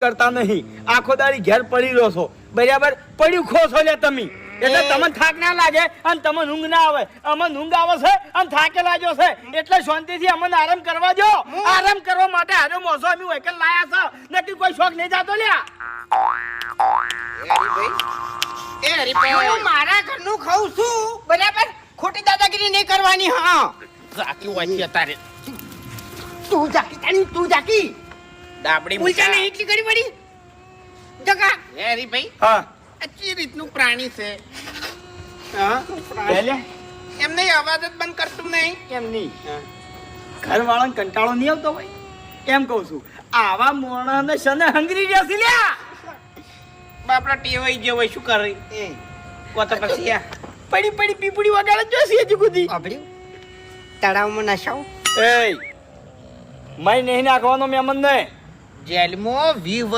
કરતા નહીં, આખો દાડી ઘેર પડી રહ્યો છો, બરાબર? પડ્યું ખો છો લે તમે, એટલે તમને થાક ના લાગે અને તમને ઊંઘ ના આવે. અમને ઊંઘ આવે છે અને થાકે લાગ્યો છે, એટલે શાંતિથી અમને આરામ કરવા દો. આરામ કરવા માટે હારે મોસો અમે વહીકલ લાયા છે, નક્કી કોઈ શોખ નહીં જાતો લ્યા. હું મારા ઘરનું ખાઉં છું, બરાબર? ખોટી દાદાગીરી નહીં કરવાની. હા, જાકી હોય છે તારે તું જાકી તાણી, તું જાકી ડાબડી ઉલટા નહીં એટલી કરી પડી જગા. હરીભાઈ હા, આ ચી રીતનું પ્રાણી છે? હા, લે એમને અવાજ જ બંધ કરતું નહીં. કેમ નહીં? ઘરવાળાને કંટાળો નહીં આવતો ભાઈ? એમ કહું છું, આવા મોણાને શને હંગરી રહ્યા છે લ્યા. બાપડા ટેવાઈ ગયો હોય, શું કરે? કો તો પછી આ પડી પડી પીપડી વગાડે જોશે હજી સુધી. અભડ્યું તળાવમાં નશાવ. એ મય નહીં નાખવાનો મેમન ને. જેલમાં 20